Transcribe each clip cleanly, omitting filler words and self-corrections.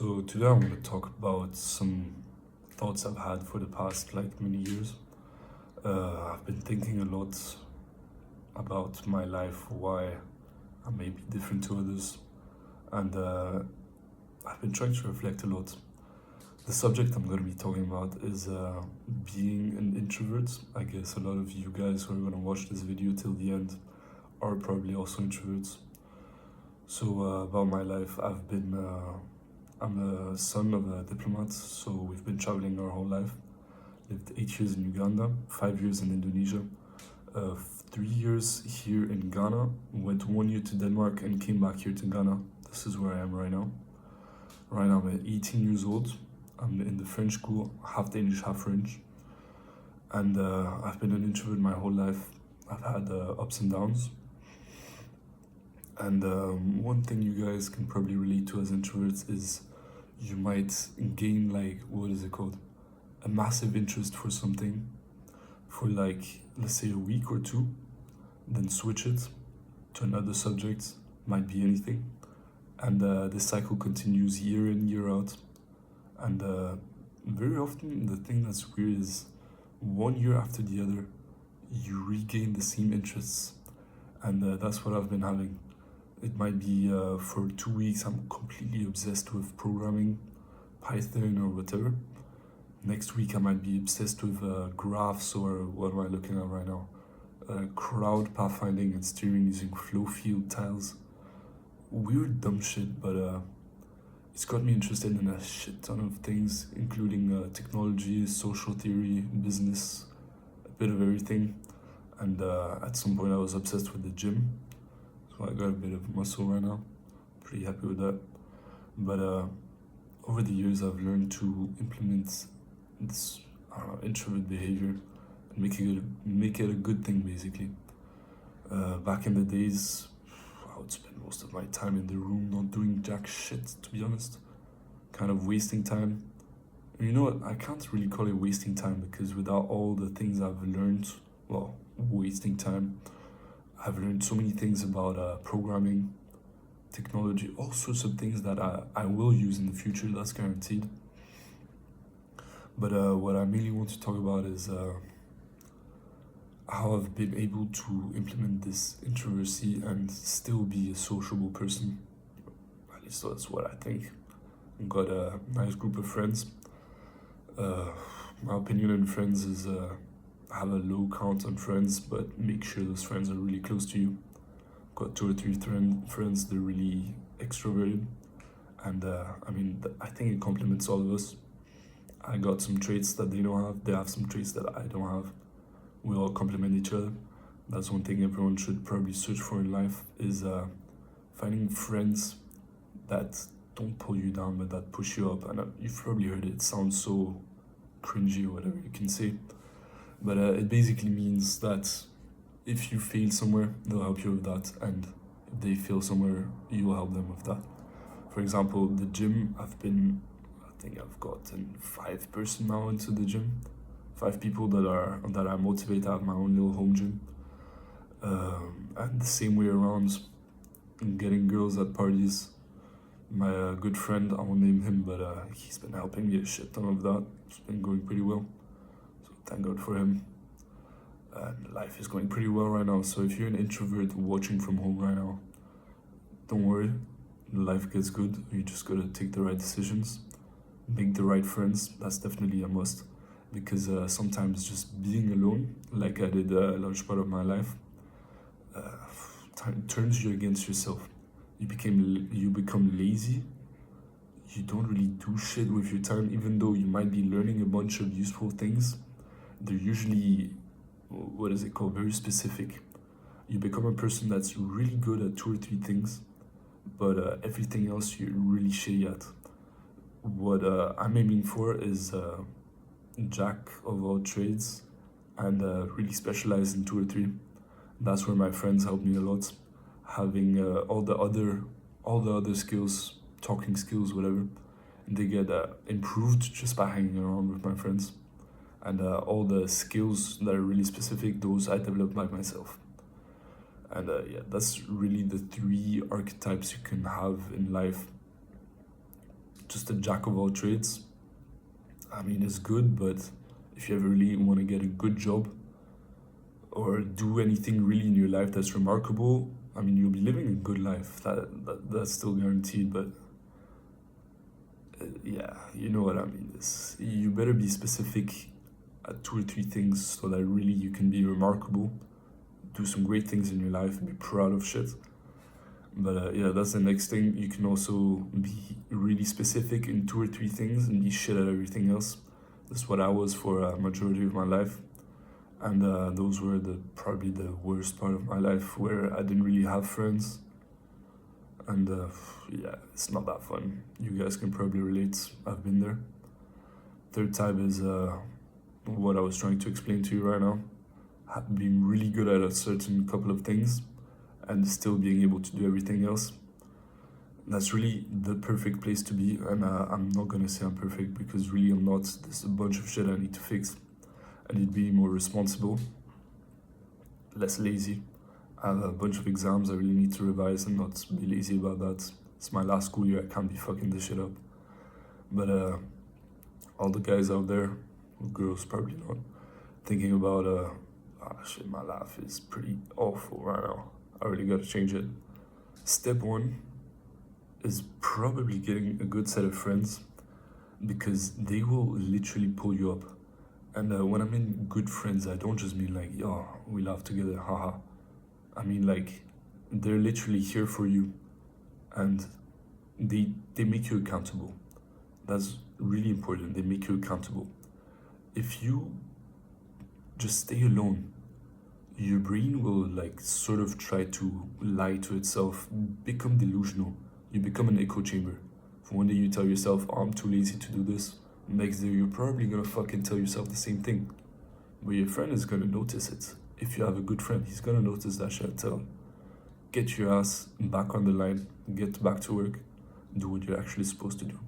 So today I'm going to talk about some thoughts I've had for the past many years. I've been thinking a lot about my life, why I may be different to others, and I've been trying to reflect a lot. The subject I'm going to be talking about is being an introvert. I guess a lot of you guys who are going to watch this video till the end are probably also introverts. So about my life, I'm a son of a diplomat, so we've been traveling our whole life. Lived 8 years in Uganda, 5 years in Indonesia, 3 years here in Ghana, went 1 year to Denmark and came back here to Ghana. This is where I am right now. Right now I'm 18 years old. I'm in the French school, half Danish, half French. And I've been an introvert my whole life. I've had ups and downs. And one thing you guys can probably relate to as introverts is you might gain what is it called? A massive interest for something for let's say a week or two, then switch it to another subject, might be anything. And this cycle continues year in, year out. And very often the thing that's weird is 1 year after the other, you regain the same interests. And that's what I've been having. It might be for 2 weeks I'm completely obsessed with programming, Python or whatever. Next week I might be obsessed with graphs, or what am I looking at right now? Crowd pathfinding and steering using flow field tiles. Weird dumb shit, but it's got me interested in a shit ton of things, including technology, social theory, business, a bit of everything. And at some point I was obsessed with the gym. So I got a bit of muscle right now. Pretty happy with that. But over the years, I've learned to implement this introvert behavior and make it a good thing, basically. Back in the days, I would spend most of my time in the room not doing jack shit, to be honest. Kind of wasting time. And you know what? I can't really call it wasting time, because without all the things I've learned, well, wasting time. I've learned so many things about programming, technology, all sorts of things that I will use in the future, that's guaranteed. But what I mainly want to talk about is how I've been able to implement this introversy and still be a sociable person. At least that's what I think. I've got a nice group of friends. My opinion on friends is have a low count on friends, but make sure those friends are really close to you. Got 2 or 3 friends that are really extroverted, and I think it complements all of us. I got some traits that they don't have, they have some traits that I don't have. We all complement each other. That's one thing everyone should probably search for in life, is finding friends that don't pull you down but that push you up. And you've probably heard it sounds so cringy or whatever you can say. But it basically means that if you fail somewhere, they'll help you with that. And if they fail somewhere, you will help them with that. For example, the gym, I think I've gotten 5 person now into the gym. 5 people that I motivate. I have my own little home gym. And the same way around, getting girls at parties. My good friend, I won't name him, but he's been helping me a shit ton of that. It's been going pretty well. Thank God for him. And life is going pretty well right now. So if you're an introvert watching from home right now, don't worry. Life gets good. You just gotta take the right decisions, make the right friends. That's definitely a must. Because sometimes just being alone, like I did a large part of my life, turns you against yourself. You become lazy. You don't really do shit with your time, even though you might be learning a bunch of useful things. They're usually, very specific. You become a person that's really good at 2 or 3 things, but everything else you're really shitty at. What I'm aiming for is jack of all trades, and really specialize in 2 or 3. That's where my friends help me a lot. Having all the other skills, talking skills, whatever, they get improved just by hanging around with my friends. And all the skills that are really specific, those I developed by myself. And that's really the 3 archetypes you can have in life just a jack of all trades, I mean, it's good, but if you ever really want to get a good job or do anything really in your life that's remarkable, I mean, you'll be living a good life. That's still guaranteed, but yeah, you know what I mean. You better be specific at 2 or 3 things so that really you can be remarkable, do some great things in your life, and be proud of shit. But yeah, that's the next thing. You can also be really specific in 2 or 3 things and be shit at everything else. That's what I was for a majority of my life. And those were probably the worst part of my life, where I didn't really have friends. And yeah, it's not that fun. You guys can probably relate. I've been there. Third type is what I was trying to explain to you right now. Being really good at a certain couple of things and still being able to do everything else. That's really the perfect place to be. And I'm not gonna say I'm perfect, because really I'm not. There's a bunch of shit I need to fix. I need to be more responsible, less lazy. I have a bunch of exams I really need to revise and not be lazy about that. It's my last school year, I can't be fucking this shit up. But all the guys out there, girls probably not, thinking about, shit, my life is pretty awful right now. I really gotta change it. Step one is probably getting a good set of friends, because they will literally pull you up. And when I mean good friends, I don't just mean like, yo, we laugh together, haha. I mean like, they're literally here for you, and they make you accountable. That's really important. They make you accountable. If you just stay alone, your brain will like sort of try to lie to itself, become delusional. You become an echo chamber. For one day you tell yourself, oh, I'm too lazy to do this. Next day you're probably gonna fucking tell yourself the same thing. But your friend is gonna notice it. If you have a good friend, he's gonna notice that shit. Tell, get your ass back on the line, get back to work, do what you're actually supposed to do.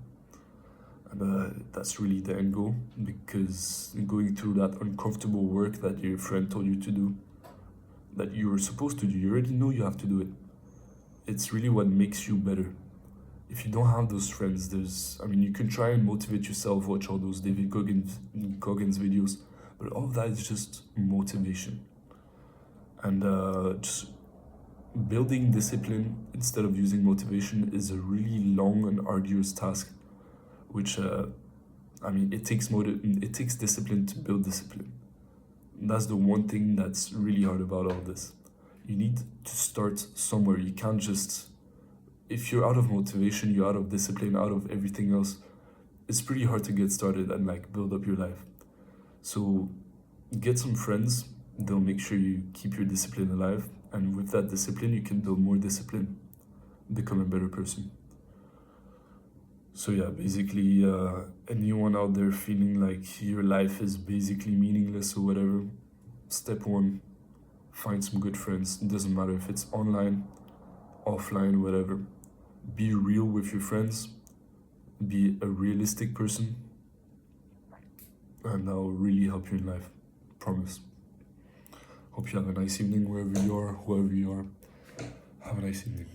And that's really the end goal, because going through that uncomfortable work that your friend told you to do, that you were supposed to do, you already know you have to do it. It's really what makes you better. If you don't have those friends, you can try and motivate yourself, watch all those David Goggins videos, but all of that is just motivation. And just building discipline instead of using motivation is a really long and arduous task, which, it takes discipline to build discipline. That's the one thing that's really hard about all this. You need to start somewhere. You can't just, if you're out of motivation, you're out of discipline, out of everything else, it's pretty hard to get started and like build up your life. So get some friends, they'll make sure you keep your discipline alive. And with that discipline, you can build more discipline, become a better person. So yeah, basically, anyone out there feeling like your life is basically meaningless or whatever, step one, find some good friends. It doesn't matter if it's online, offline, whatever. Be real with your friends, be a realistic person, and that will really help you in life, promise. Hope you have a nice evening wherever you are, whoever you are. Have a nice evening.